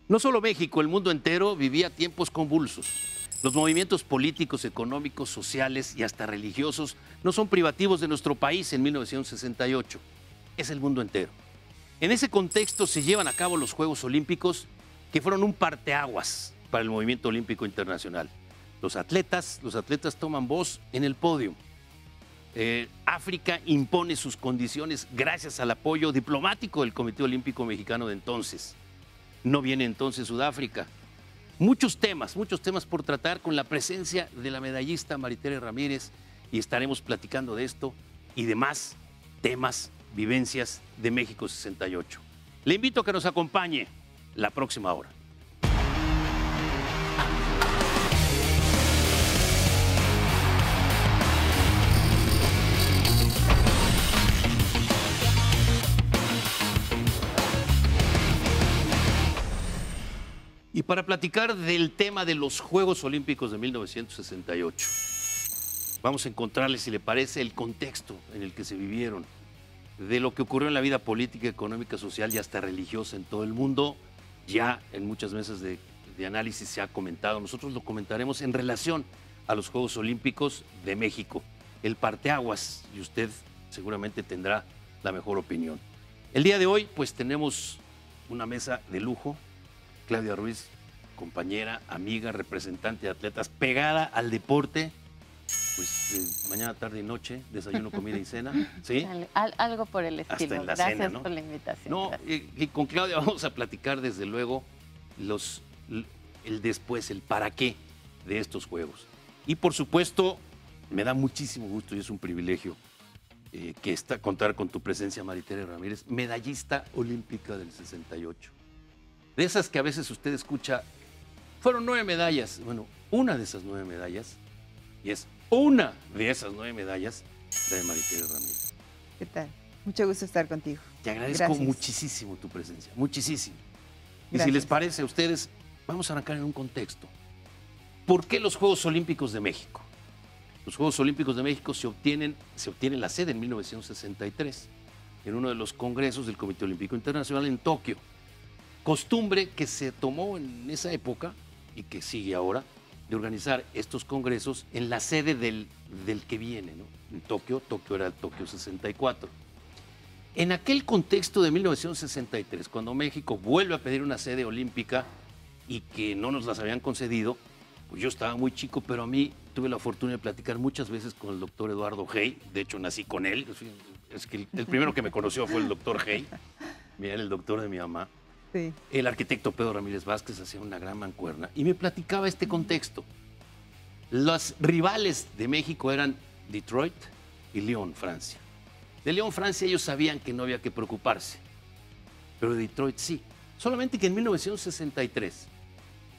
No solo México, el mundo entero vivía tiempos convulsos. Los movimientos políticos, económicos, sociales y hasta religiosos no son privativos de nuestro país en 1968. Es el mundo entero. En ese contexto se llevan a cabo los Juegos Olímpicos, que fueron un parteaguas para el movimiento olímpico internacional. Los atletas toman voz en el podio. África impone sus condiciones gracias al apoyo diplomático del Comité Olímpico Mexicano de entonces. No viene entonces Sudáfrica. Muchos temas por tratar con la presencia de la medallista Maritere Ramírez, y estaremos platicando de esto y demás temas, vivencias de México 68. Le invito a que nos acompañe la próxima hora. Y para platicar del tema de los Juegos Olímpicos de 1968, vamos a encontrarle, si le parece, el contexto en el que se vivieron, de lo que ocurrió en la vida política, económica, social y hasta religiosa en todo el mundo. Ya en muchas mesas de análisis se ha comentado, nosotros lo comentaremos en relación a los Juegos Olímpicos de México, el parteaguas, y usted seguramente tendrá la mejor opinión. El día de hoy, pues tenemos una mesa de lujo. Claudia Ruiz, compañera, amiga, representante de atletas, pegada al deporte, pues mañana, tarde y noche, desayuno, comida y cena, ¿sí? Algo por el estilo. Hasta en la Gracias cena, ¿no? por la invitación. No, y con Claudia vamos a platicar desde luego el después, el para qué de estos Juegos. Y por supuesto, me da muchísimo gusto y es un privilegio contar con tu presencia, Maritere Ramírez, medallista olímpica del 68. De esas que a veces usted escucha, fueron 9 medallas. Bueno, una de esas 9 medallas, y es una de esas 9 medallas, la de Maritere Ramírez. ¿Qué tal? Mucho gusto estar contigo. Te agradezco Gracias. muchísimo tu presencia, muchísimo. Y Gracias. si les parece a ustedes, vamos a arrancar en un contexto. ¿Por qué los Juegos Olímpicos de México? Los Juegos Olímpicos de México se obtiene la sede en 1963, en uno de los congresos del Comité Olímpico Internacional en Tokio. Costumbre que se tomó en esa época y que sigue ahora, de organizar estos congresos en la sede del que viene, ¿no? En Tokio era el Tokio 64. En aquel contexto de 1963, cuando México vuelve a pedir una sede olímpica y que no nos las habían concedido, pues yo estaba muy chico, pero a mí tuve la fortuna de platicar muchas veces con el doctor Eduardo Hey. De hecho, nací con él. Es que el primero que me conoció fue el doctor Hey. Mira, el doctor de mi mamá. Sí. El arquitecto Pedro Ramírez Vázquez hacía una gran mancuerna y me platicaba este contexto. Los rivales de México eran Detroit y Lyon, Francia. De Lyon, Francia, ellos sabían que no había que preocuparse, pero de Detroit sí. Solamente que en 1963,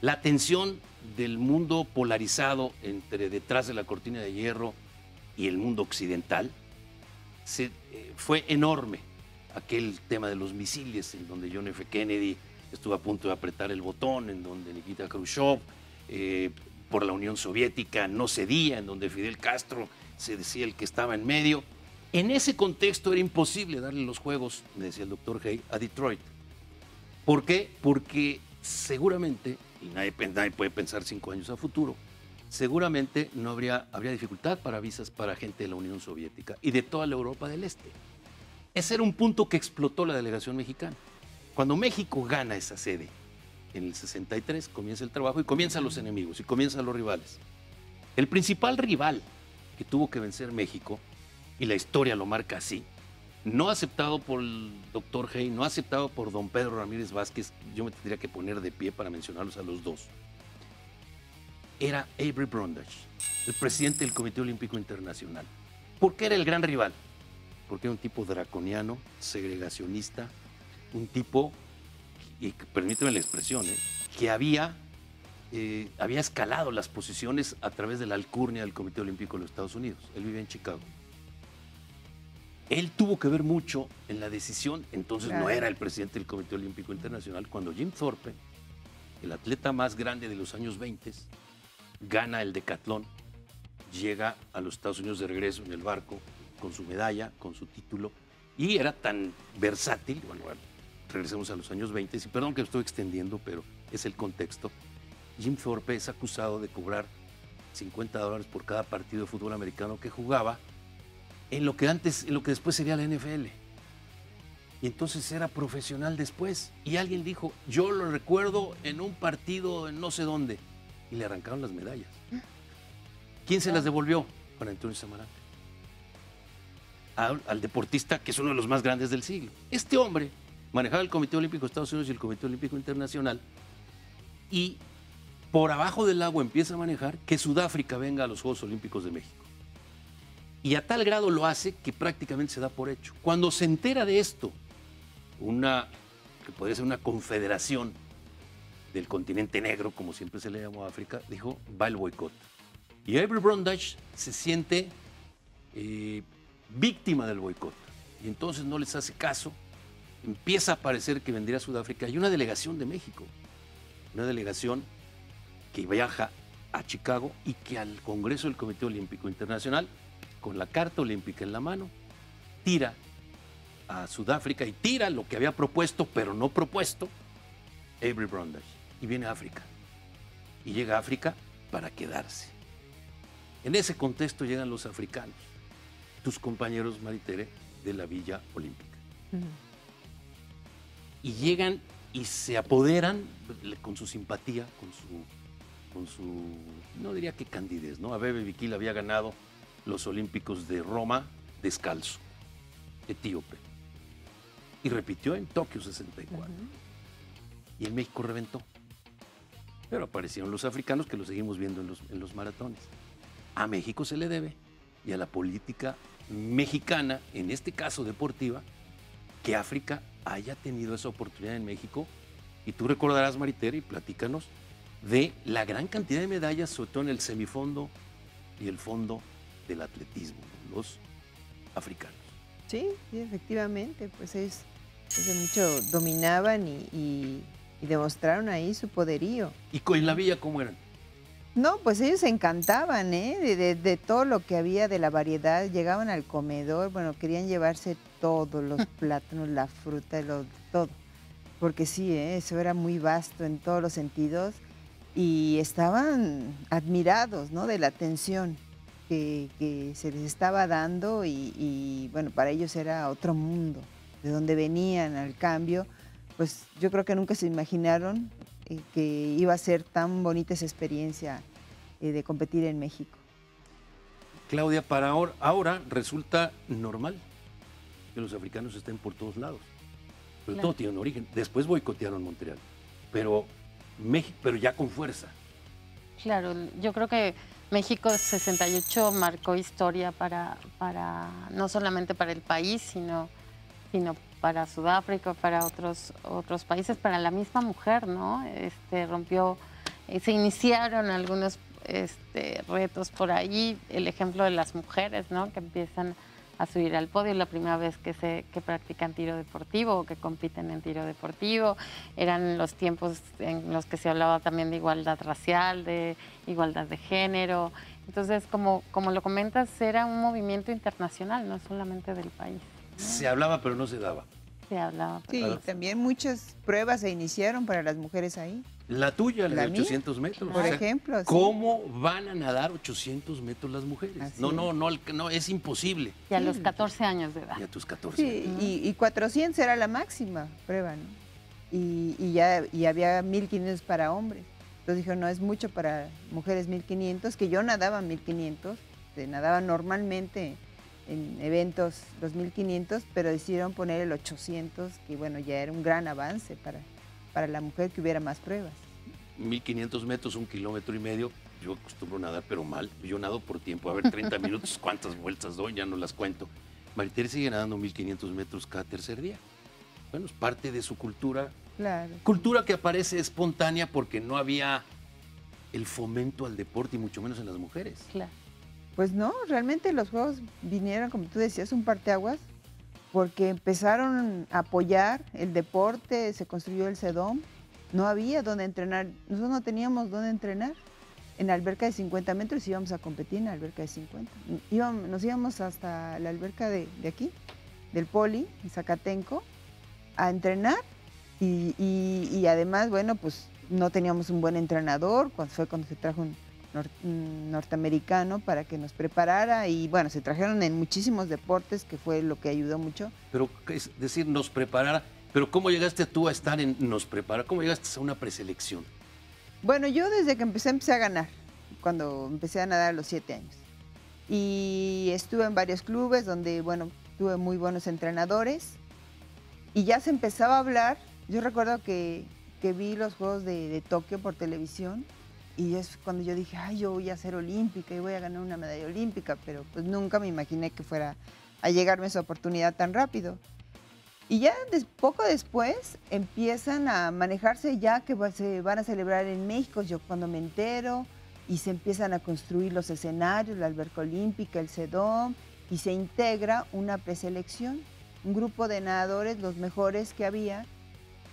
la tensión del mundo polarizado entre detrás de la cortina de hierro y el mundo occidental fue enorme. Aquel tema de los misiles, en donde John F. Kennedy estuvo a punto de apretar el botón, en donde Nikita Khrushchev, por la Unión Soviética, no cedía, en donde Fidel Castro se decía el que estaba en medio. En ese contexto era imposible darle los Juegos, me decía el doctor Hay, a Detroit. ¿Por qué? Porque seguramente, y nadie puede pensar 5 años a futuro, seguramente no habría dificultad para visas para gente de la Unión Soviética y de toda la Europa del Este. Ese era un punto que explotó la delegación mexicana. Cuando México gana esa sede en el 63, comienza el trabajo y comienzan los enemigos y comienzan los rivales. El principal rival que tuvo que vencer México, y la historia lo marca así, no aceptado por el doctor Hay, no aceptado por don Pedro Ramírez Vázquez, yo me tendría que poner de pie para mencionarlos a los dos, era Avery Brundage, el presidente del Comité Olímpico Internacional. ¿Por qué era el gran rival? Porque era un tipo draconiano, segregacionista, un tipo, y permíteme la expresión, que había escalado las posiciones a través de la alcurnia del Comité Olímpico de los Estados Unidos. Él vivía en Chicago. Él tuvo que ver mucho en la decisión, entonces no era el presidente del Comité Olímpico Internacional, cuando Jim Thorpe, el atleta más grande de los años 20, gana el decatlón, llega a los Estados Unidos de regreso en el barco, con su medalla, con su título, y era tan versátil, bueno, regresemos a los años 20, y perdón que me estoy extendiendo, pero es el contexto. Jim Thorpe es acusado de cobrar $50 por cada partido de fútbol americano que jugaba en lo que después sería la NFL. Y entonces era profesional después. Y alguien dijo, yo lo recuerdo en un partido en no sé dónde. Y le arrancaron las medallas. ¿Quién se las devolvió? Juan Antonio Samaranch. Al deportista que es uno de los más grandes del siglo. Este hombre manejaba el Comité Olímpico de Estados Unidos y el Comité Olímpico Internacional, y por abajo del agua empieza a manejar que Sudáfrica venga a los Juegos Olímpicos de México. Y a tal grado lo hace que prácticamente se da por hecho. Cuando se entera de esto, que podría ser una confederación del continente negro, como siempre se le llamó a África, dijo, va el boicot. Y Avery Brundage se siente víctima del boicot. Y entonces no les hace caso. Empieza a parecer que vendría a Sudáfrica. Hay una delegación de México, una delegación que viaja a Chicago y que al Congreso del Comité Olímpico Internacional, con la Carta Olímpica en la mano, tira a Sudáfrica y tira lo que había propuesto, pero no propuesto, Avery Brundage. Y viene a África. Y llega a África para quedarse. En ese contexto llegan los africanos, tus compañeros, Maritere, de la Villa Olímpica. Y llegan y se apoderan con su simpatía, con su no diría que candidez, ¿no? Abebe Bikila había ganado los Olímpicos de Roma descalzo, etíope. Y repitió en Tokio 64. Y en México reventó. Pero aparecieron los africanos, que los seguimos viendo en los maratones. A México se le debe, y a la política mexicana, en este caso deportiva, que África haya tenido esa oportunidad en México. Y tú recordarás, Maritere, y platícanos de la gran cantidad de medallas, sobre todo en el semifondo y el fondo del atletismo, ¿no? Los africanos. Sí, efectivamente, pues ellos desde mucho dominaban y demostraron ahí su poderío. ¿Y con la Villa cómo eran? No, pues ellos se encantaban, de todo lo que había, de la variedad. Llegaban al comedor, bueno, querían llevarse todos los plátanos, la fruta, todo. Porque sí, eso era muy vasto en todos los sentidos. Y estaban admirados, ¿no?, de la atención que se les estaba dando. Y bueno, para ellos era otro mundo. De donde venían al cambio, pues yo creo que nunca se imaginaron que iba a ser tan bonita esa experiencia de competir en México. Claudia, para ahora resulta normal que los africanos estén por todos lados. Pero todo tiene un origen. Después boicotearon Montreal, pero ya con fuerza. Claro, yo creo que México 68 marcó historia no solamente para el país, sino para Sudáfrica, para otros países, para la misma mujer, ¿no? Se iniciaron algunos retos por ahí, el ejemplo de las mujeres, ¿no?, que empiezan a subir al podio, la primera vez que practican tiro deportivo o que compiten en tiro deportivo. Eran los tiempos en los que se hablaba también de igualdad racial, de igualdad de género. Entonces, como lo comentas, era un movimiento internacional, no solamente del país, ¿no? Se hablaba, pero no se daba. Se hablaba. Sí, también muchas pruebas se iniciaron para las mujeres ahí. La tuya, la de mía, 800 metros. por ejemplo. ¿Cómo van a nadar 800 metros las mujeres? Así no, es imposible. Y a los 14 años de edad. Y a tus 14 Sí, años. y 400 era la máxima prueba, ¿no? Y había 1500 para hombres. Entonces dijeron, no, es mucho para mujeres 1500, que yo nadaba 1500, nadaba normalmente en eventos los 1500, pero decidieron poner el 800, que bueno, ya era un gran avance para la mujer, que hubiera más pruebas. 1500 metros, 1,5 kilómetros. Yo acostumbro nadar, pero mal. Yo nado por tiempo. A ver, 30 minutos, ¿cuántas vueltas doy? Ya no las cuento. Maritere sigue nadando 1500 metros cada tercer día. Bueno, es parte de su cultura. Claro. Cultura que aparece espontánea porque no había el fomento al deporte y mucho menos en las mujeres. Claro. Pues no, realmente los Juegos vinieron, como tú decías, un parteaguas, porque empezaron a apoyar el deporte, se construyó el CEDOM, no había dónde entrenar, nosotros no teníamos dónde entrenar. En la alberca de 50 metros íbamos a competir en la alberca de 50. Nos íbamos hasta la alberca de aquí, del Poli, en Zacatenco, a entrenar Y además, bueno, pues no teníamos un buen entrenador, cuando se trajo un norteamericano para que nos preparara, y bueno, se trajeron en muchísimos deportes, que fue lo que ayudó mucho. Pero es decir, nos preparara. Pero ¿cómo llegaste tú a estar en nos prepara? ¿Cómo llegaste a una preselección? Bueno, yo desde que empecé a ganar, cuando empecé a nadar a los 7 años. Y estuve en varios clubes donde, bueno, tuve muy buenos entrenadores y ya se empezaba a hablar. Yo recuerdo que vi los Juegos de Tokio por televisión y es cuando yo dije, ay, yo voy a ser olímpica y voy a ganar una medalla olímpica, pero pues nunca me imaginé que fuera a llegarme esa oportunidad tan rápido. Y ya poco después empiezan a manejarse ya que se van a celebrar en México. Yo cuando me entero y se empiezan a construir los escenarios, la alberca olímpica, el CEDOM, y se integra una preselección, un grupo de nadadores, los mejores que había,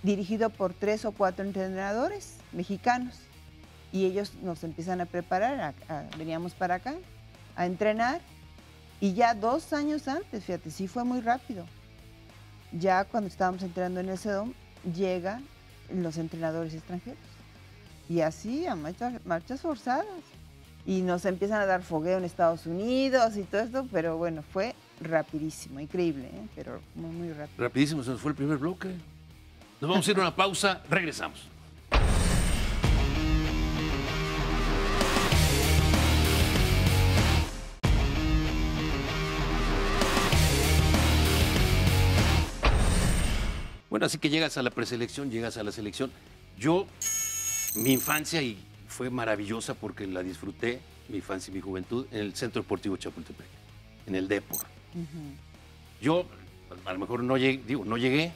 dirigido por 3 o 4 entrenadores mexicanos. Y ellos nos empiezan a preparar, veníamos para acá a entrenar. Y ya 2 años antes, fíjate, sí fue muy rápido. Ya cuando estábamos entrenando en el CEDOM, llegan los entrenadores extranjeros. Y así, a marchas forzadas. Y nos empiezan a dar fogueo en Estados Unidos y todo esto, pero bueno, fue rapidísimo, increíble, ¿eh? Pero muy, muy rápido. Rapidísimo, se nos fue el primer bloque. Nos vamos a ir a una pausa, regresamos. Bueno, así que llegas a la preselección, llegas a la selección. Yo, mi infancia y fue maravillosa porque la disfruté, mi infancia y mi juventud, en el Centro Deportivo Chapultepec, en el Depor. Yo, a lo mejor no llegué,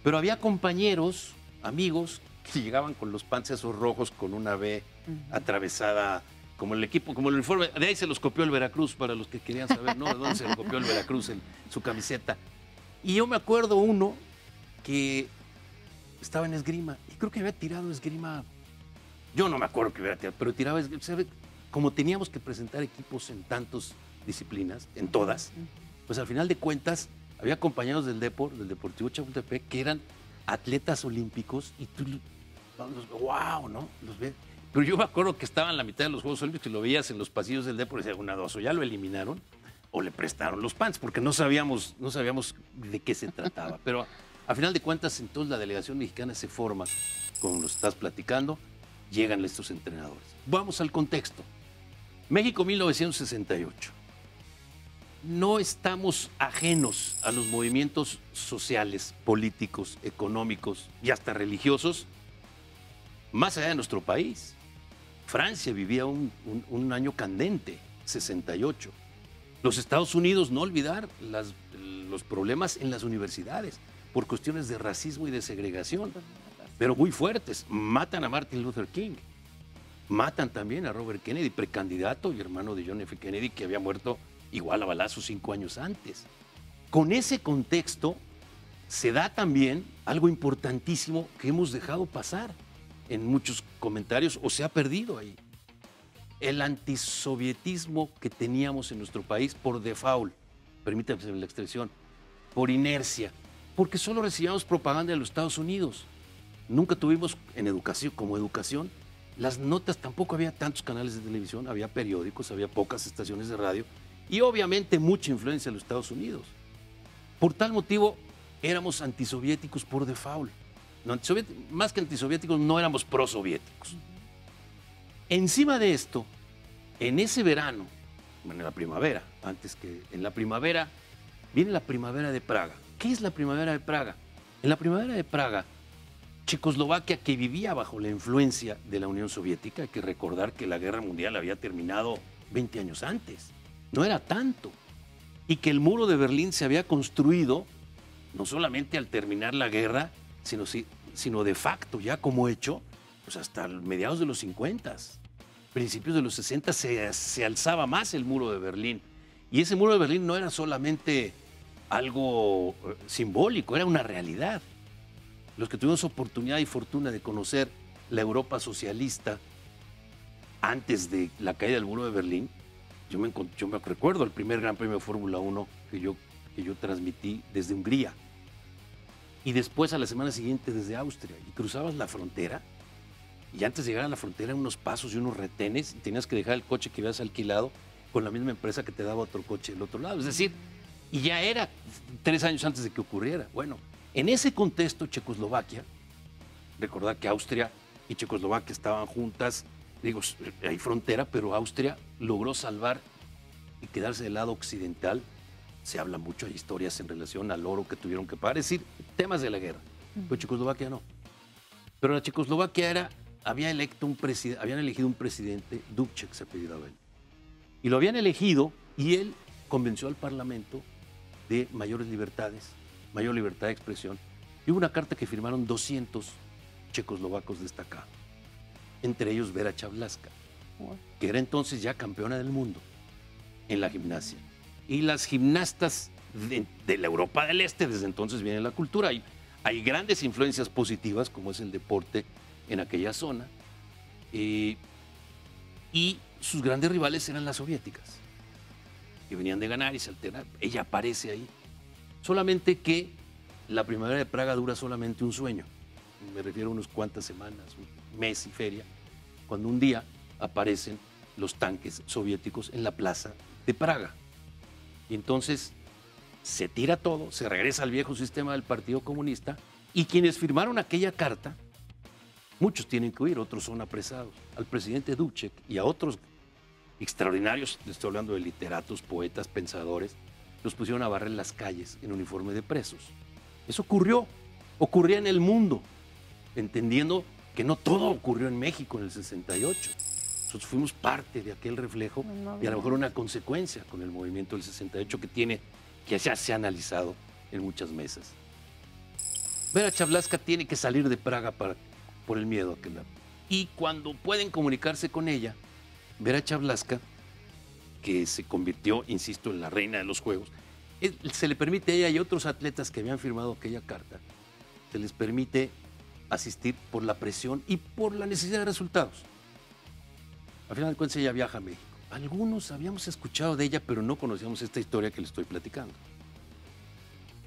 pero había compañeros, amigos, que llegaban con los pants esos rojos con una B atravesada, como el equipo, como el uniforme. De ahí se los copió el Veracruz, para los que querían saber, ¿no? De dónde se lo copió el Veracruz en su camiseta. Y yo me acuerdo uno que estaba en esgrima, y creo que había tirado esgrima, yo no me acuerdo que hubiera tirado, pero tiraba esgrima. Como teníamos que presentar equipos en tantas disciplinas, en todas, pues al final de cuentas había compañeros del Deportivo Chapultepec, que eran atletas olímpicos, y tú wow, ¿no? Los ves. Pero yo me acuerdo que estaba en la mitad de los Juegos Olímpicos y lo veías en los pasillos del Depor y decía, una, dos, o ya lo eliminaron o le prestaron los pants, porque no sabíamos de qué se trataba. Pero a final de cuentas, entonces la delegación mexicana se forma, como nos estás platicando, llegan estos entrenadores. Vamos al contexto. México 1968. No estamos ajenos a los movimientos sociales, políticos, económicos y hasta religiosos más allá de nuestro país. Francia vivía un año candente, 68. Los Estados Unidos, no olvidar los problemas en las universidades por cuestiones de racismo y de segregación, pero muy fuertes. Matan a Martin Luther King, matan también a Robert Kennedy, precandidato y hermano de John F. Kennedy, que había muerto igual a balazos 5 años antes. Con ese contexto se da también algo importantísimo que hemos dejado pasar en muchos comentarios o se ha perdido ahí. El antisovietismo que teníamos en nuestro país por default, permítanme la expresión, por inercia, porque solo recibíamos propaganda de los Estados Unidos. Nunca tuvimos en educación, como educación, las notas, tampoco había tantos canales de televisión, había periódicos, había pocas estaciones de radio y obviamente mucha influencia de los Estados Unidos. Por tal motivo, éramos antisoviéticos por default. No, más que antisoviéticos, no éramos prosoviéticos. Encima de esto, en ese verano, bueno, en la primavera, antes que en la primavera, viene la primavera de Praga. ¿Qué es la primavera de Praga? En la primavera de Praga, Checoslovaquia, que vivía bajo la influencia de la Unión Soviética, hay que recordar que la Guerra Mundial había terminado 20 años antes, no era tanto, y que el muro de Berlín se había construido no solamente al terminar la guerra, sino de facto, ya como hecho, pues hasta mediados de los 50, principios de los 60 se alzaba más el muro de Berlín. Y ese muro de Berlín no era solamente algo simbólico, era una realidad. Los que tuvimos oportunidad y fortuna de conocer la Europa socialista antes de la caída del muro de Berlín, yo me recuerdo el primer Gran Premio de Fórmula 1 que yo transmití desde Hungría. y después a la semana siguiente desde Austria. Y cruzabas la frontera, y antes de llegar a la frontera unos pasos y unos retenes, y tenías que dejar el coche que habías alquilado con la misma empresa que te daba otro coche del otro lado. Es decir, y ya era 3 años antes de que ocurriera. Bueno, en ese contexto, Checoslovaquia, recordad que Austria y Checoslovaquia estaban juntas, digo, hay frontera, pero Austria logró salvar y quedarse del lado occidental. Se habla mucho de historias en relación al oro que tuvieron que pagar, es decir, temas de la guerra. Pero Checoslovaquia no. Pero la Checoslovaquia habían elegido un presidente, Dubček se apellidaba él. Y lo habían elegido y él convenció al Parlamento de mayores libertades, mayor libertad de expresión. Y hubo una carta que firmaron 200 checoslovacos destacados, entre ellos Vera Chavlaska, que era entonces ya campeona del mundo en la gimnasia. Y las gimnastas de la Europa del Este, desde entonces viene la cultura. Hay grandes influencias positivas, como es el deporte en aquella zona, y sus grandes rivales eran las soviéticas, que venían de ganar y se alternaban. Ella aparece ahí. Solamente que la primavera de Praga dura solamente un sueño. Me refiero a unas cuantas semanas, un mes y feria, cuando un día aparecen los tanques soviéticos en la plaza de Praga. Y entonces se tira todo, se regresa al viejo sistema del Partido Comunista, y quienes firmaron aquella carta, muchos tienen que huir, otros son apresados. Al presidente Dubček y a otros extraordinarios, estoy hablando de literatos, poetas, pensadores, los pusieron a barrer las calles en uniforme de presos. Eso ocurría en el mundo, entendiendo que no todo ocurrió en México en el 68. Nosotros fuimos parte de aquel reflejo y a lo mejor una consecuencia con el movimiento del 68 que ya se ha analizado en muchas mesas. Vera Chavlaska tiene que salir de Praga por el miedo a que y cuando pueden comunicarse con ella, Vera Chavlaska, que se convirtió, insisto, en la reina de los Juegos, se le permite a ella y otros atletas que habían firmado aquella carta, se les permite asistir por la presión y por la necesidad de resultados. Al final de cuentas ella viaja a México. Algunos habíamos escuchado de ella, pero no conocíamos esta historia que les estoy platicando.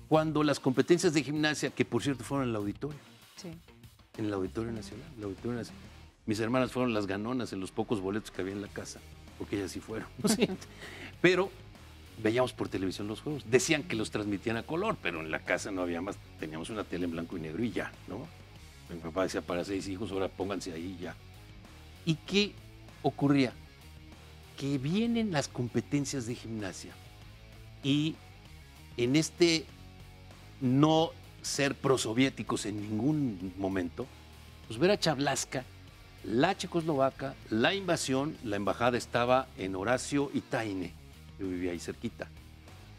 Cuando las competencias de gimnasia, que por cierto fueron en el auditorio, Sí. en el Auditorio Nacional, mis hermanas fueron las ganonas en los pocos boletos que había en la casa, porque ellas sí fueron. ¿Sí? Pero veíamos por televisión los juegos. Decían que los transmitían a color, pero en la casa no había más. Teníamos una tele en blanco y negro y ya, ¿no? Mi papá decía, para 6 hijos, ahora pónganse ahí y ya. ¿Y qué ocurría? Que vienen las competencias de gimnasia y en este no ser prosoviéticos en ningún momento, pues Vera Chavlaska, la checoslovaca, la invasión, la embajada estaba en Horacio y Taine, yo vivía ahí cerquita,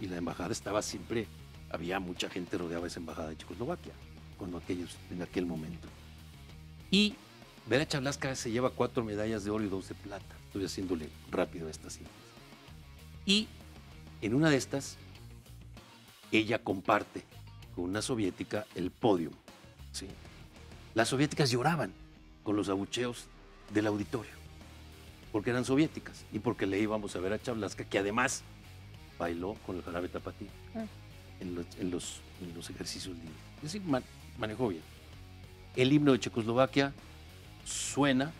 y la embajada estaba siempre, había mucha gente rodeaba esa embajada de Checoslovaquia en aquel momento. Y Vera Chavlaska se lleva 4 medallas de oro y 2 de plata. Estoy haciéndole rápido estas cifras. Y en una de estas, ella comparte con una soviética el podio. ¿Sí? Las soviéticas lloraban con los abucheos del auditorio, porque eran soviéticas y porque le íbamos a ver a Chavlaska, que además bailó con el jarabe tapatío en los ejercicios libres. Es decir, manejó bien. El himno de Checoslovaquia suena,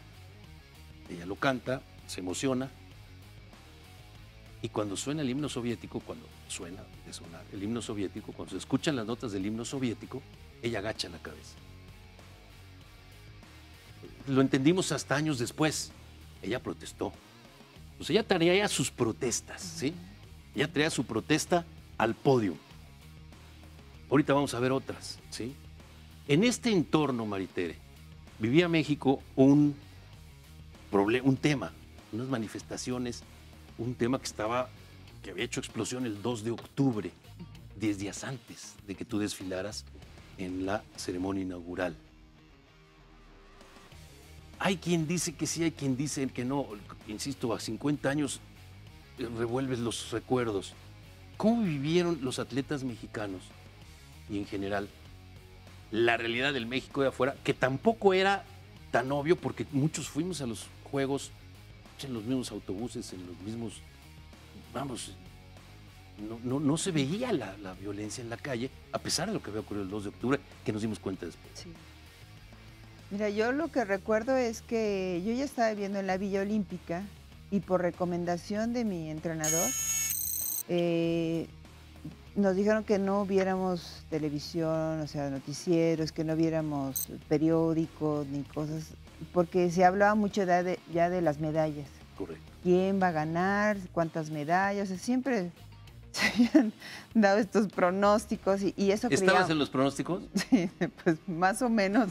ella lo canta, se emociona, y cuando suena el himno soviético, cuando suena de sonar el himno soviético, cuando se escuchan las notas del himno soviético, ella agacha la cabeza. Lo entendimos hasta años después. Ella protestó. Pues ella traía sus protestas, ¿sí? Ella traía su protesta al podio. Ahorita vamos a ver otras, ¿sí? En este entorno, Maritere, vivía México un tema, unas manifestaciones, un tema que había hecho explosión el 2 de octubre, 10 días antes de que tú desfilaras en la ceremonia inaugural. Hay quien dice que sí, hay quien dice que no. Insisto, a 50 años revuelves los recuerdos. ¿Cómo vivieron los atletas mexicanos y en general la realidad del México de afuera, que tampoco era tan obvio porque muchos fuimos a los Juegos en los mismos autobuses, en los mismos, no se veía la violencia en la calle, a pesar de lo que había ocurrido el 2 de octubre, que nos dimos cuenta después. Sí. Mira, yo lo que recuerdo es que yo ya estaba viviendo en la Villa Olímpica y por recomendación de mi entrenador, nos dijeron que no viéramos televisión, o sea, noticieros, que no viéramos periódicos ni cosas, porque se hablaba mucho ya de las medallas. Correcto. ¿Quién va a ganar? ¿Cuántas medallas? O sea, siempre se habían dado estos pronósticos y eso ¿Estabas en los pronósticos? Sí, pues más o menos.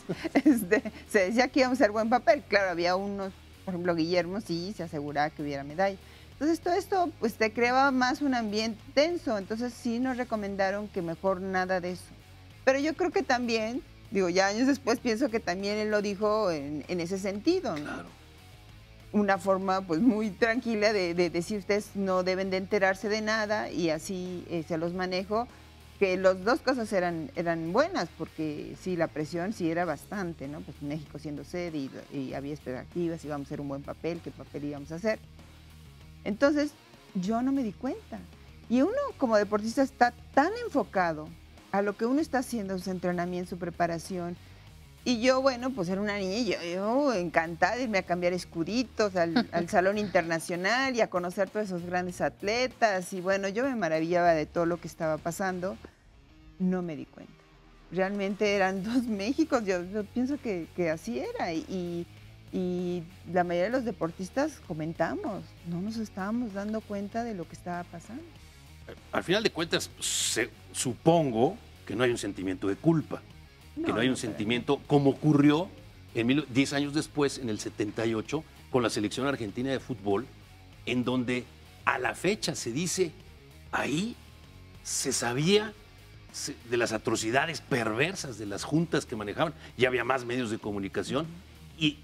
Se decía que íbamos a hacer buen papel. Claro, había unos, por ejemplo, Guillermo, sí, se aseguraba que hubiera medalla. Entonces, todo esto pues te creaba más un ambiente tenso. Entonces, sí nos recomendaron que mejor nada de eso. Pero yo creo que también, digo, ya años después pienso que también él lo dijo en ese sentido, ¿no? Claro. Una forma pues muy tranquila de decir ustedes no deben de enterarse de nada y así se los manejo, que las dos cosas eran buenas, porque sí, la presión sí era bastante, ¿no? Pues México siendo sede y había expectativas, íbamos a hacer un buen papel, qué papel íbamos a hacer. Entonces yo no me di cuenta. Y uno como deportista está tan enfocado a lo que uno está haciendo, su entrenamiento, su preparación. Y yo, bueno, pues era una niña y yo encantada de irme a cambiar escuditos al Salón Internacional y a conocer todos esos grandes atletas. Y bueno, yo me maravillaba de todo lo que estaba pasando. No me di cuenta. Realmente eran dos Méxicos. Yo pienso que así era. Y la mayoría de los deportistas comentamos, no nos estábamos dando cuenta de lo que estaba pasando. Al final de cuentas, supongo que no hay un sentimiento de culpa. Que no hay un sentimiento como ocurrió 10 años después, en el 78, con la selección argentina de fútbol, en donde a la fecha se dice, ahí se sabía de las atrocidades perversas de las juntas que manejaban, ya había más medios de comunicación y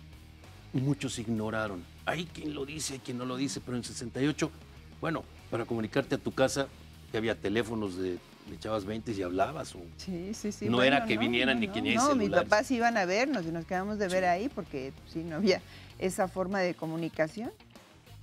muchos ignoraron. Hay quien lo dice, hay quien no lo dice, pero en el 68, bueno, para comunicarte a tu casa, que había teléfonos le echabas 20 y hablabas. Sí. No era que vinieran ni que ni No, mis celulares. papás iban a vernos y nos quedamos de ver ahí porque sí, no había esa forma de comunicación.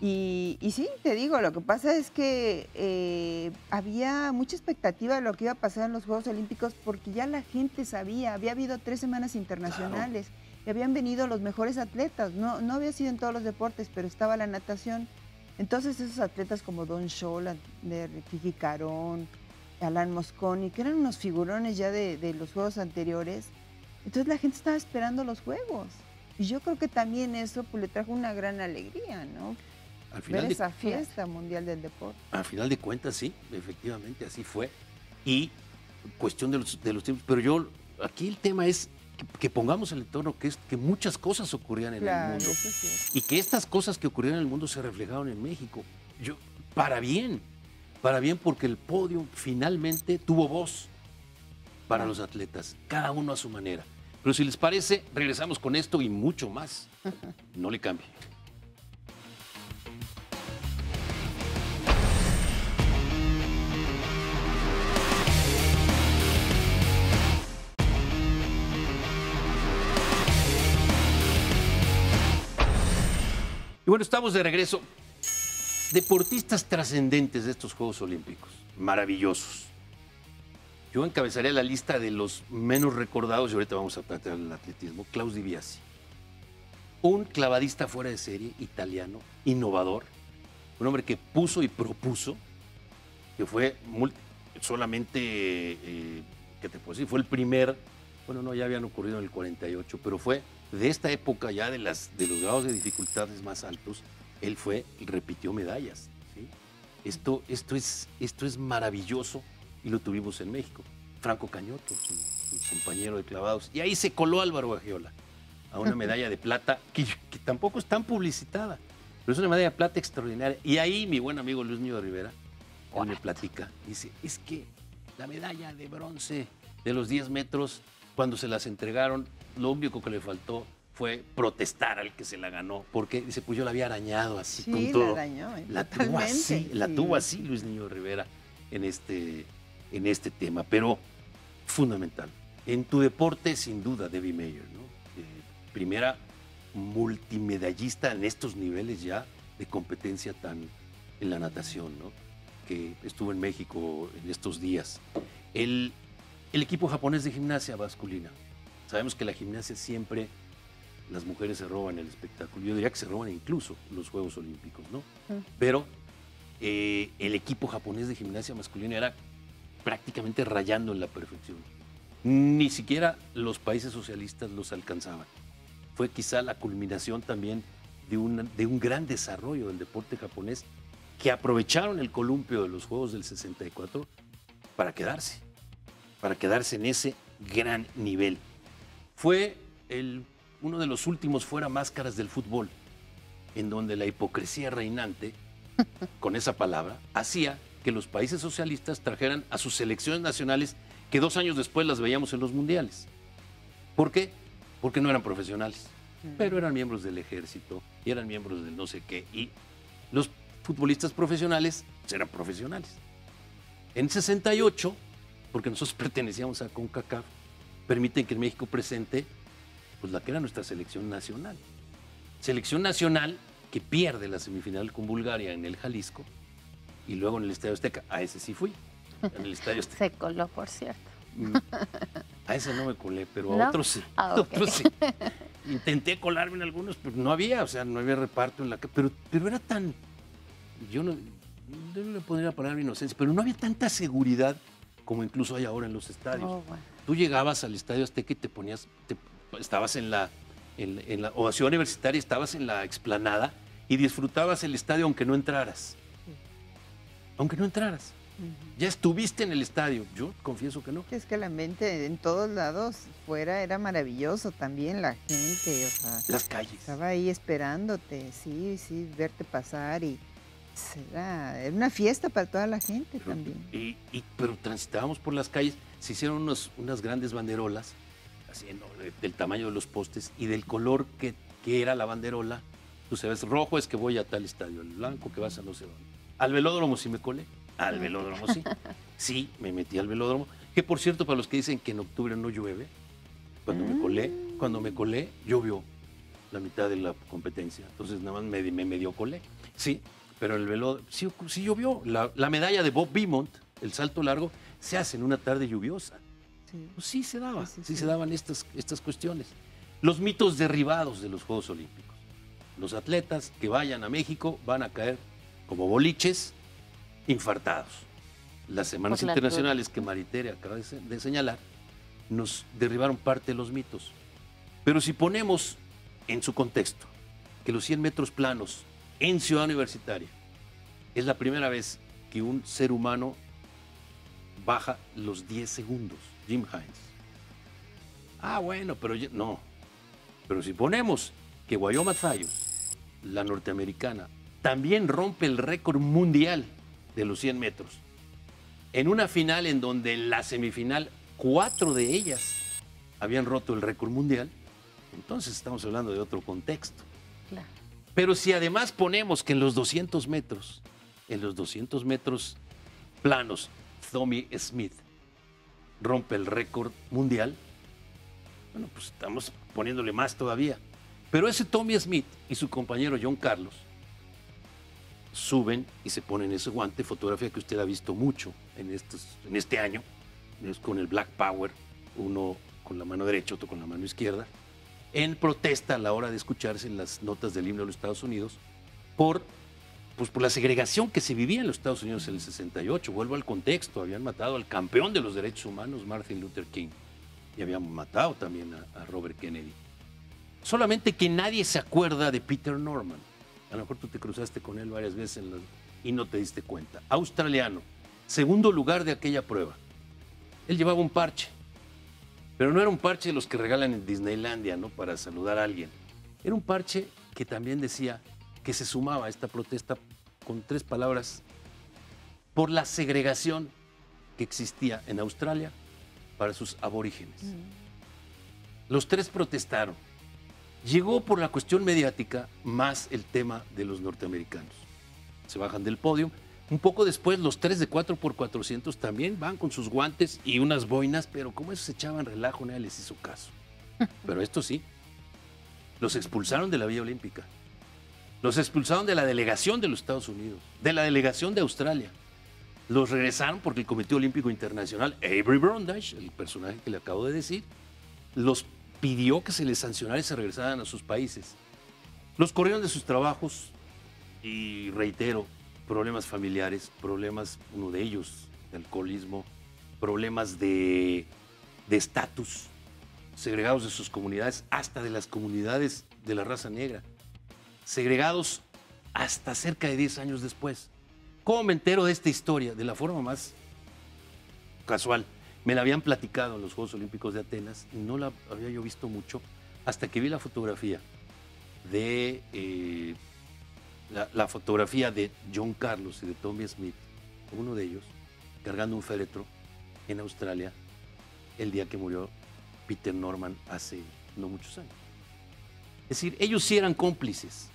Y sí, te digo, lo que pasa es que había mucha expectativa de lo que iba a pasar en los Juegos Olímpicos porque ya la gente sabía, había habido 3 semanas internacionales y habían venido los mejores atletas. No había sido en todos los deportes, pero estaba la natación. Entonces esos atletas como Don Scholl, Kiki Carón, Alan Mosconi, que eran unos figurones ya de los Juegos anteriores, entonces la gente estaba esperando los Juegos. Y yo creo que también eso pues, le trajo una gran alegría, ¿no? Al final ver esa fiesta mundial del deporte. Al final de cuentas, sí, efectivamente, así fue. Y cuestión de los tiempos, pero aquí el tema es que pongamos el entorno, que muchas cosas ocurrían en el mundo. Eso sí. Y que estas cosas que ocurrieron en el mundo se reflejaron en México. Para bien, porque el podio finalmente tuvo voz para los atletas, cada uno a su manera. Pero si les parece, regresamos con esto y mucho más. No le cambie. Y bueno, estamos de regreso. Deportistas trascendentes de estos Juegos Olímpicos, maravillosos. Yo encabezaría la lista de los menos recordados, y ahorita vamos a tratar del atletismo, Klaus Di Biasi. Un clavadista fuera de serie, italiano, innovador, un hombre que puso y propuso, que fue solamente, ¿qué te puedo decir? Fue el primer, bueno, no, ya habían ocurrido en el 48, pero fue de esta época ya de los grados de dificultades más altos, él repitió medallas. ¿Sí? Esto es maravilloso y lo tuvimos en México. Franco Cañoto, su compañero de clavados. Y ahí se coló Álvaro Bagiola a una medalla de plata que tampoco es tan publicitada, pero es una medalla de plata extraordinaria. Y ahí mi buen amigo Luis Niño de Rivera, él me platica, dice, es que la medalla de bronce de los 10 metros, cuando se las entregaron, lo único que le faltó fue protestar al que se la ganó, porque dice, pues yo la había arañado así sí, con todo. La arañó, la tuvo así Luis Niño Rivera en este tema, pero fundamental. En tu deporte, sin duda, Debbie Meyer, ¿no? Primera multimedallista en estos niveles ya de competencia en la natación, ¿no? que estuvo en México en estos días. El equipo japonés de gimnasia masculina. Sabemos que la gimnasia siempre, las mujeres se roban el espectáculo. Yo diría que se roban incluso los Juegos Olímpicos, ¿no? Pero el equipo japonés de gimnasia masculina era prácticamente rayando en la perfección. Ni siquiera los países socialistas los alcanzaban. Fue quizá la culminación también de un gran desarrollo del deporte japonés, que aprovecharon el columpio de los Juegos del 64 para quedarse en ese gran nivel. Fue uno de los últimos fuera máscaras del fútbol, en donde la hipocresía reinante, con esa palabra, hacía que los países socialistas trajeran a sus selecciones nacionales, que 2 años después las veíamos en los mundiales. ¿Por qué? Porque no eran profesionales, pero eran miembros del ejército y eran miembros del no sé qué. Y los futbolistas profesionales eran profesionales. En 68, porque nosotros pertenecíamos a CONCACAF, permiten que en México presente pues la que era nuestra selección nacional. Selección nacional que pierde la semifinal con Bulgaria en el Jalisco y luego en el Estadio Azteca. A ese sí fui, en el Estadio Azteca. Se coló, por cierto. A ese no me colé, pero ¿No? a otros sí. Ah, ok. Otros sí. Intenté colarme en algunos, pero no había, o sea, no había reparto en la... Pero era tan... Yo no le podría parar mi inocencia, pero no había tanta seguridad como incluso hay ahora en los estadios. Oh, bueno. Tú llegabas al Estadio Azteca y te ponías, estabas en la Ciudad Universitaria, estabas en la explanada y disfrutabas el estadio aunque no entraras. Aunque no entraras. Ya estuviste en el estadio. Yo confieso que no. Es que el ambiente en todos lados fuera era maravilloso también, la gente, o sea, Las calles. estaba ahí esperándote, sí, verte pasar y era una fiesta para toda la gente también. Pero transitábamos por las calles, se hicieron unas grandes banderolas, así, ¿no?, del tamaño de los postes y del color que era la banderola. Tú sabes, rojo es que voy a tal estadio, el blanco que vas a no sé dónde. Al velódromo sí me colé, al velódromo sí. Sí, me metí al velódromo, que por cierto, para los que dicen que en octubre no llueve, cuando me colé, llovió la mitad de la competencia, entonces nada más me medio colé. Sí, pero el velódromo sí llovió. La medalla de Bob Beamont, el salto largo, se hace en una tarde lluviosa. Sí. Pues sí se daba, Sí. se daban estas cuestiones. Los mitos derribados de los Juegos Olímpicos. Los atletas que vayan a México van a caer como boliches infartados. Las semanas Por la internacionales que Maritere acaba de señalar nos derribaron parte de los mitos. Pero si ponemos en su contexto que los 100 metros planos en Ciudad Universitaria es la primera vez que un ser humano baja los 10 segundos, Jim Hines. Ah, bueno, pero no. Pero si ponemos que Wyoma Thayo, la norteamericana, también rompe el récord mundial de los 100 metros, en una final en donde en la semifinal 4 de ellas habían roto el récord mundial, entonces estamos hablando de otro contexto. Claro. Pero si además ponemos que en los 200 metros planos, Tommy Smith rompe el récord mundial, bueno, pues estamos poniéndole más todavía. Pero ese Tommy Smith y su compañero John Carlos suben y se ponen ese guante, fotografía que usted ha visto mucho en este año, es con el Black Power, uno con la mano derecha, otro con la mano izquierda, en protesta a la hora de escucharse en las notas del himno de los Estados Unidos por la segregación que se vivía en los Estados Unidos en el 68. Vuelvo al contexto, habían matado al campeón de los derechos humanos, Martin Luther King, y habían matado también a Robert Kennedy. Solamente que nadie se acuerda de Peter Norman. A lo mejor tú te cruzaste con él varias veces y no te diste cuenta. Australiano, segundo lugar de aquella prueba. Él llevaba un parche, pero no era un parche de los que regalan en Disneylandia, ¿no?, para saludar a alguien. Era un parche que también decía que se sumaba a esta protesta con 3 palabras: por la segregación que existía en Australia para sus aborígenes. Los 3 protestaron. Llegó por la cuestión mediática más el tema de los norteamericanos. Se bajan del podio. Un poco después, los 3 de 4x400 también van con sus guantes y unas boinas, pero como eso se echaban relajo, nadie les hizo caso. Pero esto sí, los expulsaron de la Vía Olímpica. Los expulsaron de la delegación de los Estados Unidos, de la delegación de Australia. Los regresaron porque el Comité Olímpico Internacional, Avery Brundage, el personaje que le acabo de decir, los pidió que se les sancionara y se regresaran a sus países. Los corrieron de sus trabajos y, reitero, problemas familiares, problemas, uno de ellos, de alcoholismo, problemas de estatus, segregados de sus comunidades, hasta de las comunidades de la raza negra, segregados hasta cerca de 10 años después. ¿Cómo me entero de esta historia? De la forma más casual. Me la habían platicado en los Juegos Olímpicos de Atenas y no la había yo visto mucho hasta que vi la fotografía de la fotografía de John Carlos y de Tommie Smith, uno de ellos, cargando un féretro en Australia el día que murió Peter Norman hace no muchos años. Es decir, ellos sí eran cómplices,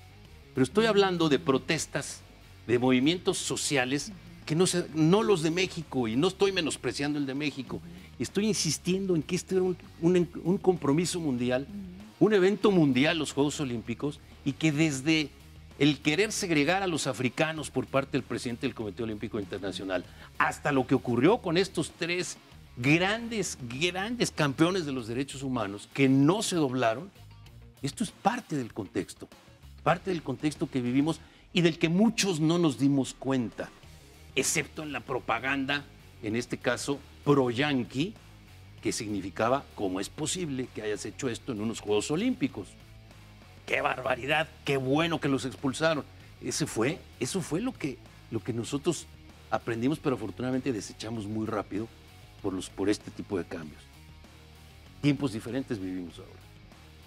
pero estoy hablando de protestas, de movimientos sociales que no los de México, y no estoy menospreciando el de México, estoy insistiendo en que este era un compromiso mundial, un evento mundial, los Juegos Olímpicos, y que desde el querer segregar a los africanos por parte del presidente del Comité Olímpico Internacional, hasta lo que ocurrió con estos tres grandes campeones de los derechos humanos que no se doblaron, esto es parte del contexto que vivimos y del que muchos no nos dimos cuenta, excepto en la propaganda, en este caso pro-yanqui, que significaba: ¿cómo es posible que hayas hecho esto en unos Juegos Olímpicos? ¡Qué barbaridad! ¡Qué bueno que los expulsaron! Eso fue lo que nosotros aprendimos, pero afortunadamente desechamos muy rápido por este tipo de cambios. Tiempos diferentes vivimos ahora.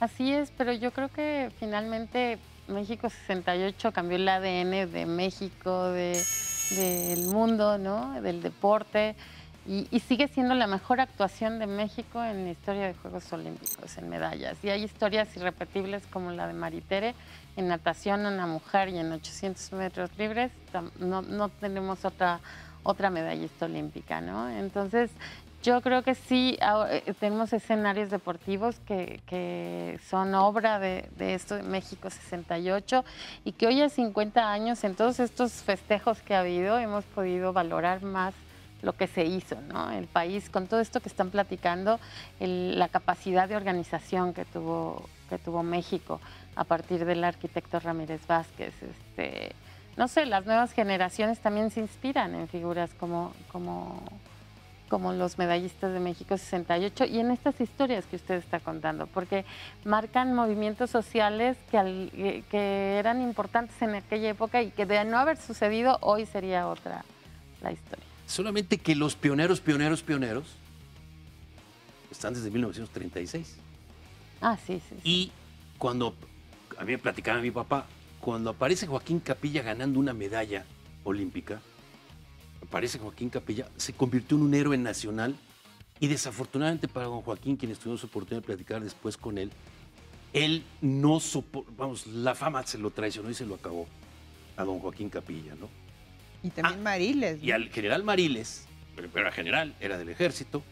Así es, pero yo creo que finalmente México 68 cambió el ADN de México, del mundo, ¿no? Del deporte, y sigue siendo la mejor actuación de México en la historia de Juegos Olímpicos, en medallas. Y hay historias irrepetibles como la de Maritere, en natación, en la mujer y en 800 metros libres. No tenemos otra medallista olímpica, ¿no? Entonces, yo creo que sí tenemos escenarios deportivos que son obra de esto de México 68, y que hoy a 50 años, en todos estos festejos que ha habido, hemos podido valorar más lo que se hizo, ¿no? El país, con todo esto que están platicando, la capacidad de organización que tuvo México a partir del arquitecto Ramírez Vázquez. No sé, las nuevas generaciones también se inspiran en figuras como los medallistas de México 68 y en estas historias que usted está contando, porque marcan movimientos sociales que eran importantes en aquella época y que de no haber sucedido hoy sería otra la historia. Solamente que los pioneros están desde 1936. Ah, sí. Y cuando, a mí me platicaba mi papá, cuando aparece Joaquín Capilla ganando una medalla olímpica, se convirtió en un héroe nacional, y desafortunadamente para don Joaquín, quienes tuvimos oportunidad de platicar después con él no soportó, la fama se lo traicionó y se lo acabó a don Joaquín Capilla, ¿no? Y también Mariles, ¿no? Y al general Mariles, pero era general, era del ejército,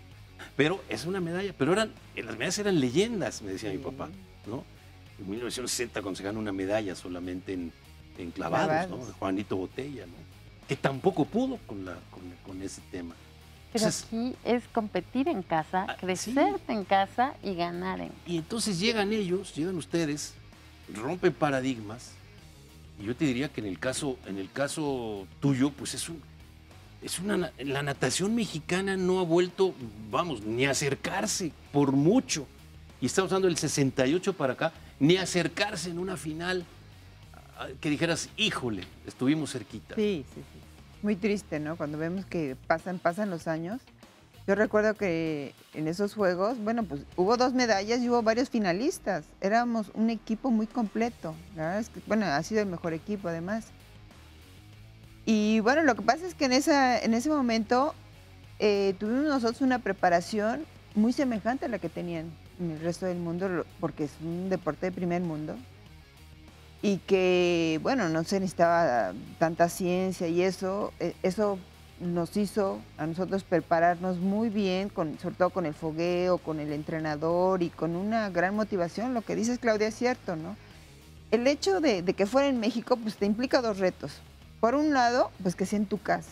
pero es una medalla, pero las medallas eran leyendas, me decía mi papá, ¿no? En 1960, cuando se gana una medalla solamente en clavados, ¿no? De Juanito Botella, ¿no? Que tampoco pudo con ese tema. Pero entonces, aquí es competir en casa, crecer en casa y ganar en casa. Y entonces llegan ustedes, rompen paradigmas, y yo te diría que en el caso tuyo, pues la natación mexicana no ha vuelto, ni a acercarse por mucho, y estamos hablando del 68 para acá, ni a acercarse en una final que dijeras, híjole, estuvimos cerquita. Sí. Muy triste, ¿no? Cuando vemos que pasan los años. Yo recuerdo que en esos juegos, bueno, pues hubo 2 medallas y hubo varios finalistas. Éramos un equipo muy completo. La verdad es que, bueno, ha sido el mejor equipo además. Y bueno, lo que pasa es que en ese momento tuvimos nosotros una preparación muy semejante a la que tenían en el resto del mundo, porque es un deporte de primer mundo. Y que, bueno, no se necesitaba tanta ciencia y eso nos hizo a nosotros prepararnos muy bien, sobre todo con el fogueo, con el entrenador y con una gran motivación. Lo que dices, Claudia, es cierto, ¿no? El hecho de que fuera en México, pues te implica 2 retos. Por un lado, pues que sea en tu casa,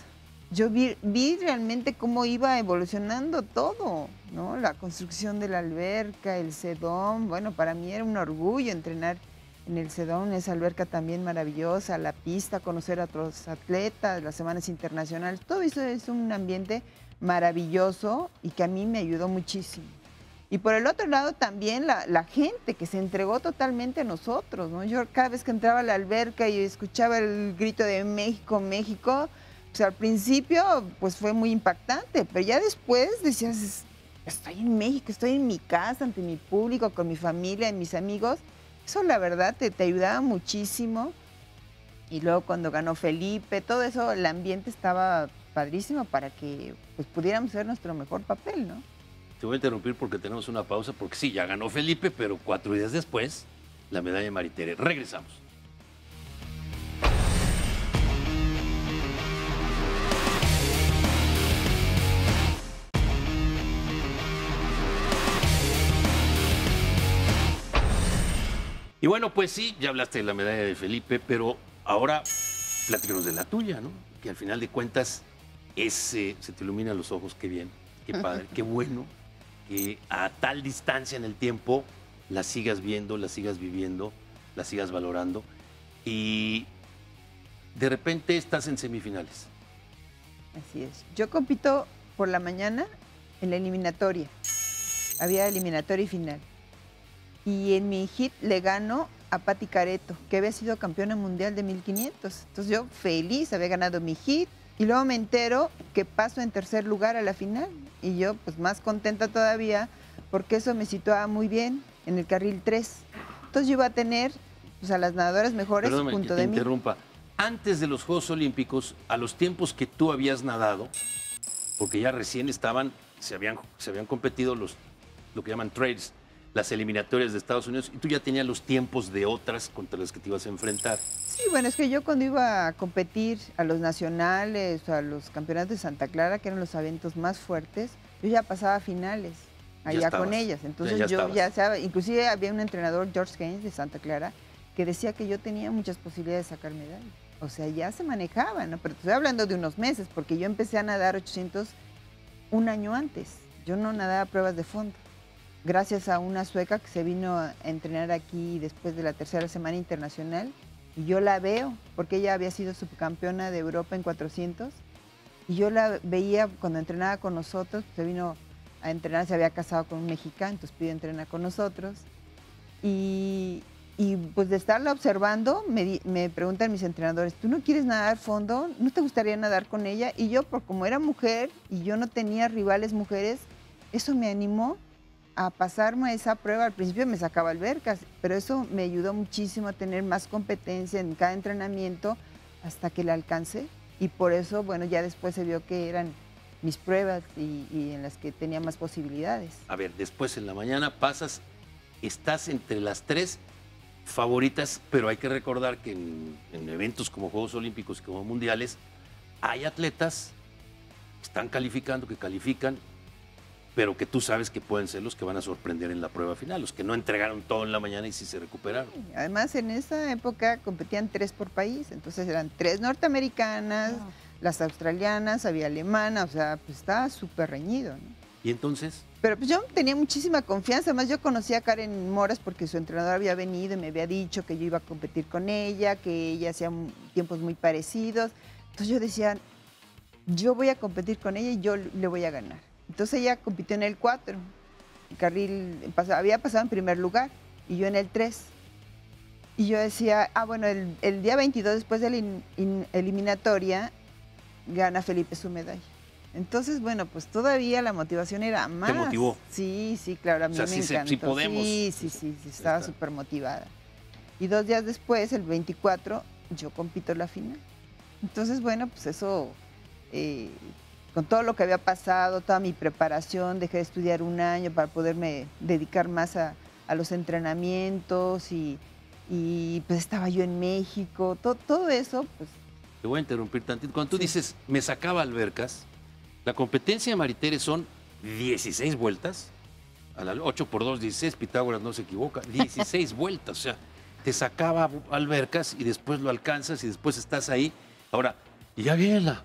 yo vi realmente cómo iba evolucionando todo, ¿no? La construcción de la alberca, el sedón, bueno, para mí era un orgullo entrenar en el sedón, esa alberca también maravillosa, la pista, conocer a otros atletas, las semanas internacionales, todo eso es un ambiente maravilloso y que a mí me ayudó muchísimo. Y por el otro lado también la gente que se entregó totalmente a nosotros, ¿no? Yo cada vez que entraba a la alberca y escuchaba el grito de México, México, pues al principio pues fue muy impactante, pero ya después decías, estoy en México, estoy en mi casa, ante mi público, con mi familia, y mis amigos. Eso la verdad te ayudaba muchísimo. Y luego cuando ganó Felipe, todo eso, el ambiente estaba padrísimo para que pues, pudiéramos hacer nuestro mejor papel, ¿no? Te voy a interrumpir porque tenemos una pausa, porque sí, ya ganó Felipe, pero 4 días después, la medalla de Maritere. Regresamos. Y bueno, pues sí, ya hablaste de la medalla de Felipe, pero ahora platícanos de la tuya, ¿no? Que al final de cuentas se te iluminan los ojos, qué bien, qué padre, qué bueno, que a tal distancia en el tiempo la sigas viendo, la sigas viviendo, la sigas valorando y de repente estás en semifinales. Así es. Yo compito por la mañana en la eliminatoria. Había eliminatoria y final. Y en mi hit le gano a Patti Caretto, que había sido campeona mundial de 1500. Entonces yo feliz, había ganado mi hit. Y luego me entero que paso en tercer lugar a la final. Y yo pues más contenta todavía porque eso me situaba muy bien en el carril 3. Entonces yo iba a tener pues, a las nadadoras mejores junto de mí. Interrumpa. Antes de los Juegos Olímpicos, a los tiempos que tú habías nadado, porque ya recién se habían competido lo que llaman trades, las eliminatorias de Estados Unidos, y tú ya tenías los tiempos de otras contra las que te ibas a enfrentar. Sí, bueno, es que yo cuando iba a competir a los nacionales o a los campeonatos de Santa Clara, que eran los eventos más fuertes, yo ya pasaba a finales allá con ellas. Entonces yo ya sabía, inclusive había un entrenador, George Gaines, de Santa Clara, que decía que yo tenía muchas posibilidades de sacar medallas. O sea, ya se manejaba, ¿no? Pero estoy hablando de unos meses, porque yo empecé a nadar 800 un año antes. Yo no nadaba pruebas de fondo. Gracias a una sueca que se vino a entrenar aquí después de la tercera semana internacional. Y yo la veo, porque ella había sido subcampeona de Europa en 400. Y yo la veía cuando entrenaba con nosotros, se vino a entrenar, se había casado con un mexicano, entonces pidió entrenar con nosotros. Y pues de estarla observando, me preguntan mis entrenadores, ¿tú no quieres nadar fondo? ¿No te gustaría nadar con ella? Y yo, como era mujer y yo no tenía rivales mujeres, eso me animó a pasarme a esa prueba. Al principio me sacaba albercas, pero eso me ayudó muchísimo a tener más competencia en cada entrenamiento hasta que la alcancé. Y por eso, bueno, ya después se vio que eran mis pruebas y en las que tenía más posibilidades. A ver, después en la mañana estás entre las 3 favoritas, pero hay que recordar que en eventos como Juegos Olímpicos y como Mundiales hay atletas que están calificando, que califican, pero que tú sabes que pueden ser los que van a sorprender en la prueba final, los que no entregaron todo en la mañana y sí se recuperaron. Además, en esa época competían 3 por país, entonces eran 3 norteamericanas, las australianas, había alemana, o sea, pues estaba súper reñido, ¿no? ¿Y entonces? Pero pues yo tenía muchísima confianza, además yo conocía a Karen Moras porque su entrenador había venido y me había dicho que yo iba a competir con ella, que ella hacía tiempos muy parecidos. Entonces yo decía, yo voy a competir con ella y yo le voy a ganar. Entonces ella compitió en el 4, el carril había pasado en primer lugar y yo en el 3. Y yo decía, bueno, el día 22 después de la eliminatoria gana Felipe su medalla. Entonces, bueno, pues todavía la motivación era más. ¿Te motivó? Sí, claro, a mí me encantó. Sí podemos. Sí, estaba súper motivada. Y 2 días después, el 24, yo compito la final. Entonces, bueno, pues eso, con todo lo que había pasado, toda mi preparación, dejé de estudiar un año para poderme dedicar más a los entrenamientos y pues estaba yo en México, todo eso, pues. Te voy a interrumpir tantito. Cuando tú dices, me sacaba albercas, la competencia de Maritere son 16 vueltas, a la 8 por 2, 16, Pitágoras no se equivoca, 16 vueltas, o sea, te sacaba albercas y después lo alcanzas y después estás ahí. Ahora, y ya viene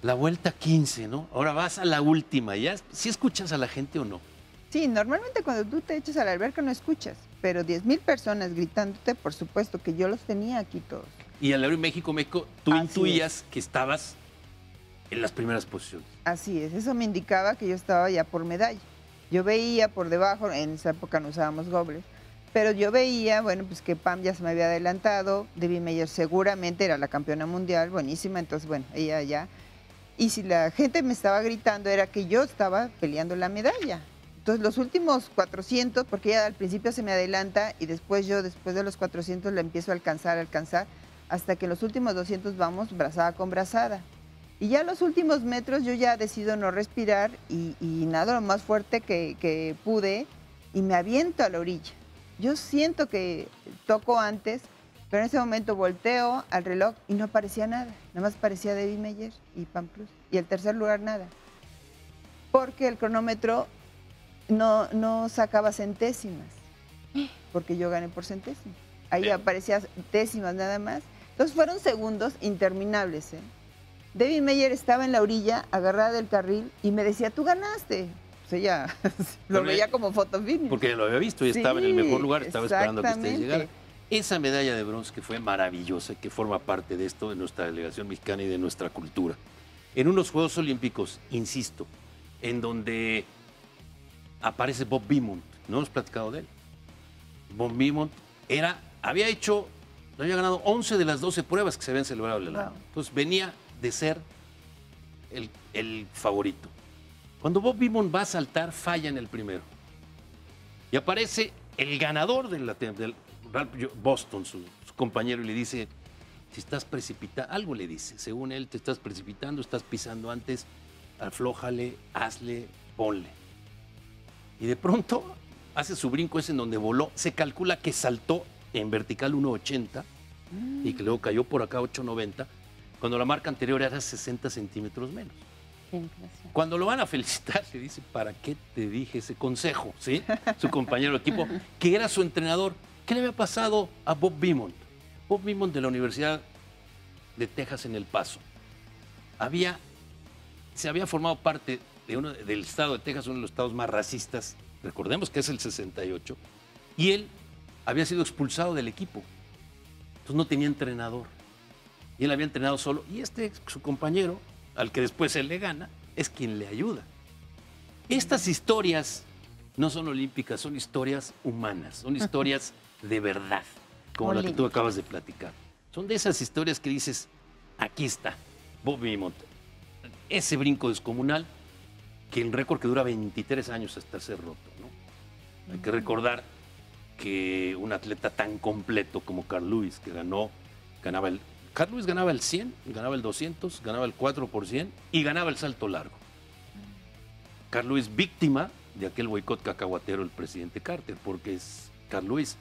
la vuelta 15, ¿no? Ahora vas a la última, ¿ya? ¿Sí escuchas a la gente o no? Sí, normalmente cuando tú te echas a la alberca no escuchas, pero 10,000 personas gritándote, por supuesto que yo los tenía aquí todos. Y al Aero México, tú Así intuías que estabas en las primeras posiciones. Así es, eso me indicaba que yo estaba ya por medalla. Yo veía por debajo, en esa época no usábamos gobles, pero yo veía, bueno, pues que Pam ya se me había adelantado, Debbie Meyer seguramente era la campeona mundial, buenísima, entonces bueno, ella ya. Y si la gente me estaba gritando era que yo estaba peleando la medalla. Entonces los últimos 400, porque ella al principio se me adelanta y después yo, después de los 400, la empiezo a alcanzar, hasta que en los últimos 200 vamos brazada con brazada. Y ya los últimos metros yo ya decido no respirar y nado lo más fuerte que pude y me aviento a la orilla. Yo siento que toco antes, pero en ese momento volteo al reloj y no aparecía nada. Nada más aparecía Debbie Meyer y Pam Plus. Y el tercer lugar nada. Porque el cronómetro no sacaba centésimas, porque yo gané por centésimas. Ahí aparecía décimas nada más. Entonces fueron segundos interminables, ¿eh? Debbie Meyer estaba en la orilla, agarrada del carril, y me decía, tú ganaste. Pues ella lo veía como foto finish. Porque ya lo había visto y estaba en el mejor lugar, estaba esperando a que usted llegara. Exactamente. Esa medalla de bronce que fue maravillosa, que forma parte de esto, de nuestra delegación mexicana y de nuestra cultura. En unos Juegos Olímpicos, insisto, en donde aparece Bob Beamont, ¿no hemos platicado de él? Bob Beamont había ganado 11 de las 12 pruebas que se habían celebrado en el año. Entonces venía de ser el favorito. Cuando Bob Beamont va a saltar, falla en el primero. Y aparece el ganador del Ralph Boston, su compañero, y le dice, si estás precipitando, algo le dice, según él, te estás precipitando, estás pisando antes, aflójale, hazle, ponle. Y de pronto hace su brinco ese en donde voló. Se calcula que saltó en vertical 1.80 y que luego cayó por acá 8.90, cuando la marca anterior era 60 centímetros menos. Cuando lo van a felicitar, le dice, ¿para qué te dije ese consejo? ¿Sí? Su compañero de equipo, que era su entrenador. ¿Qué le había pasado a Bob Beamont? Bob Beamont de la Universidad de Texas en El Paso. Se había formado parte del estado de Texas, uno de los estados más racistas, recordemos que es el 68, y él había sido expulsado del equipo. Entonces no tenía entrenador. Y él había entrenado solo. Y su compañero, al que después él le gana, es quien le ayuda. Estas historias no son olímpicas, son historias humanas, son historias de verdad, como la que tú acabas de platicar. Son de esas historias que dices, aquí está, Bob Beamont. Ese brinco descomunal, que el récord que dura 23 años hasta ser roto, ¿no? Hay que recordar que un atleta tan completo como Carl Lewis, que Carl Lewis ganaba el 100, ganaba el 200, ganaba el 4% y ganaba el salto largo. Carl Lewis, víctima de aquel boicot cacahuatero del presidente Carter, porque Carl Lewis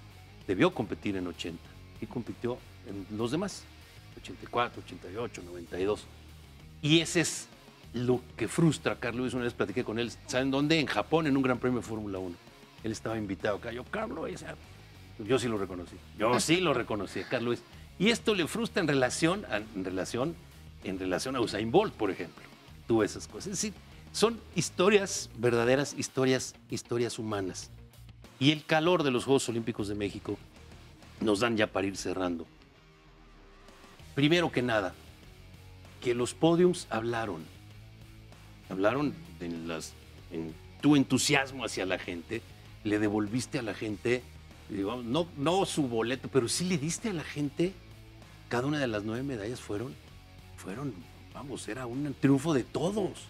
debió competir en 80 y compitió en los demás, 84, 88, 92. Y ese es lo que frustra a Carl Lewis. Una vez platiqué con él, ¿saben dónde? En Japón, en un Gran Premio de Fórmula 1. Él estaba invitado acá. Carl Lewis, yo sí lo reconocí. A Carl Lewis. Y esto le frustra en relación a Usain Bolt, por ejemplo. Tú esas cosas. Es decir, son historias verdaderas, historias humanas. Y el calor de los Juegos Olímpicos de México nos dan ya para ir cerrando. Primero que nada, que los podiums hablaron en tu entusiasmo hacia la gente, le devolviste a la gente, digamos, no su boleto, pero sí le diste a la gente, cada una de las 9 medallas era un triunfo de todos.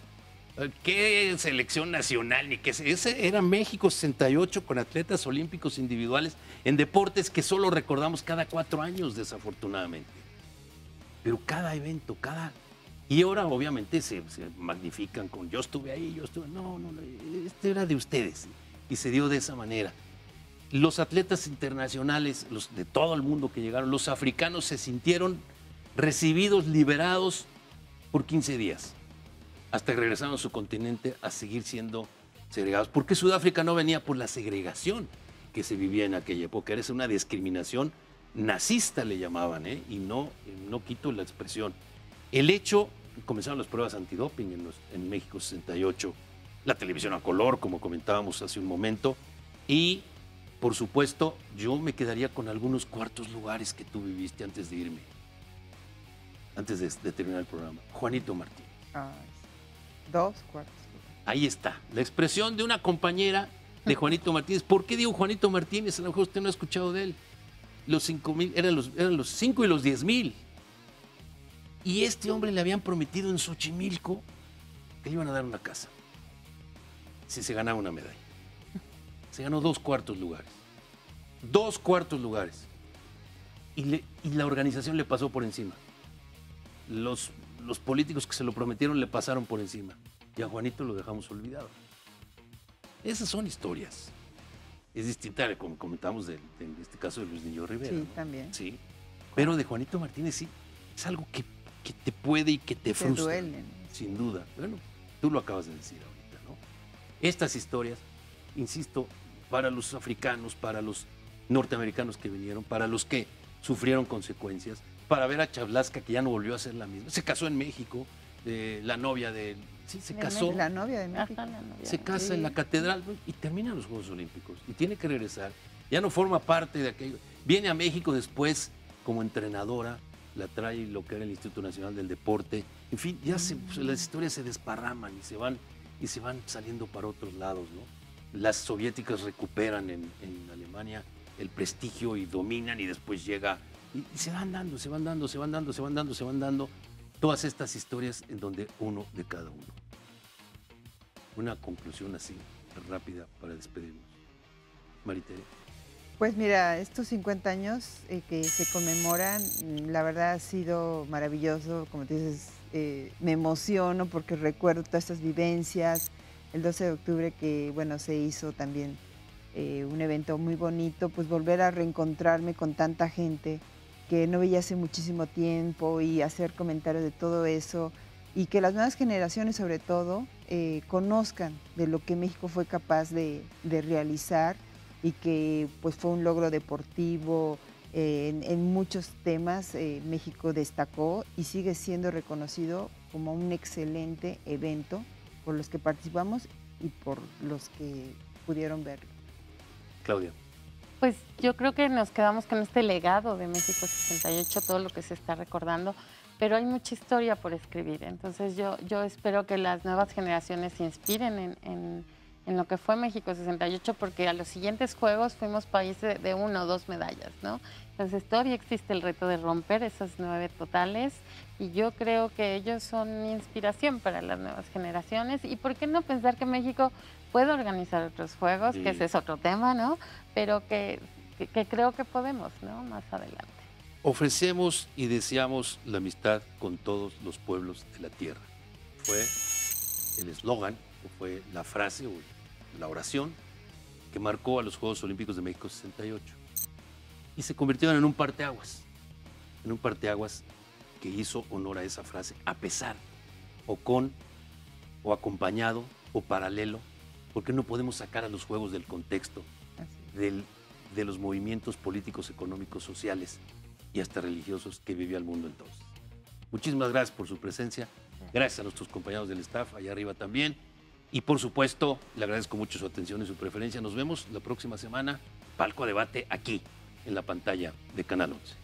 ¿Qué selección nacional? Ni qué, ese era México 68 con atletas olímpicos individuales en deportes que solo recordamos cada 4 años, desafortunadamente. Pero cada evento, Y ahora obviamente se magnifican con yo estuve ahí, No, este era de ustedes y se dio de esa manera. Los atletas internacionales, los de todo el mundo que llegaron, los africanos se sintieron recibidos, liberados por 15 días. Hasta que regresaron a su continente a seguir siendo segregados. ¿Por qué Sudáfrica no venía? Por la segregación que se vivía en aquella época. Era una discriminación nazista, le llamaban, y no quito la expresión. El hecho comenzaron las pruebas antidoping en México 68, la televisión a color, como comentábamos hace un momento, y por supuesto yo me quedaría con algunos cuartos lugares que tú viviste antes de irme, antes de terminar el programa. Juanito Martín. Ay, 2 cuartos. Ahí está, la expresión de una compañera de Juanito Martínez. ¿Por qué digo Juanito Martínez? A lo mejor usted no ha escuchado de él. Los 5,000, eran los 5 y los 10,000. Y este hombre le habían prometido en Xochimilco que le iban a dar una casa si se ganaba una medalla. Se ganó 2 cuartos lugares. 2 cuartos lugares. Y la organización le pasó por encima. Los políticos que se lo prometieron le pasaron por encima. Y a Juanito lo dejamos olvidado. Esas son historias. Es distinta, como comentamos, en este caso de Luis Niño Rivera. Sí, ¿no? también. Sí. Pero de Juanito Martínez sí, es algo que te puede y que te frustra. duelen. Sin duda. Bueno, tú lo acabas de decir ahorita, ¿no? Estas historias, insisto, para los africanos, para los norteamericanos que vinieron, para los que sufrieron consecuencias, para ver a Chavlasca, que ya no volvió a ser la misma. Se casó en México, la novia de... Sí, se casó. La novia de México. Ajá, la novia. Se casa Sí. en la catedral y terminan los Juegos Olímpicos y tiene que regresar. Ya no forma parte de aquello. Viene a México después como entrenadora, la trae lo que era el Instituto Nacional del Deporte. En fin, ya pues, las historias se desparraman y se van saliendo para otros lados, ¿no? Las soviéticas recuperan en Alemania el prestigio y dominan y después llega y se van dando todas estas historias en donde uno de cada uno. Una conclusión así, rápida, para despedirnos. Maritere. Pues mira, estos 50 años que se conmemoran, la verdad ha sido maravilloso. Como tú dices, me emociono porque recuerdo todas estas vivencias. El 12 de octubre que, bueno, se hizo también un evento muy bonito, pues volver a reencontrarme con tanta gente que no veía hace muchísimo tiempo y hacer comentarios de todo eso y que las nuevas generaciones sobre todo conozcan de lo que México fue capaz de realizar y que pues fue un logro deportivo. En muchos temas México destacó y sigue siendo reconocido como un excelente evento por los que participamos y por los que pudieron verlo. Claudia. Pues yo creo que nos quedamos con este legado de México 68, todo lo que se está recordando, pero hay mucha historia por escribir. Entonces yo espero que las nuevas generaciones se inspiren en lo que fue México 68, porque a los siguientes Juegos fuimos país de 1 o 2 medallas, ¿no? Entonces todavía existe el reto de romper esas 9 totales y yo creo que ellos son inspiración para las nuevas generaciones. Y por qué no pensar que México puede organizar otros Juegos, Sí. que ese es otro tema, ¿no? Pero que creo que podemos, ¿no? Más adelante. Ofrecemos y deseamos la amistad con todos los pueblos de la tierra. Fue el eslogan, o fue la frase, o la oración que marcó a los Juegos Olímpicos de México 68. Y se convirtieron en un parteaguas que hizo honor a esa frase, a pesar, o con, o acompañado, o paralelo, porque no podemos sacar a los Juegos del contexto de los movimientos políticos, económicos, sociales y hasta religiosos que vivía el mundo entonces. Muchísimas gracias por su presencia, gracias a nuestros compañeros del staff, allá arriba también, y por supuesto, le agradezco mucho su atención y su preferencia. Nos vemos la próxima semana, Palco a Debate, aquí, en la pantalla de Canal 11.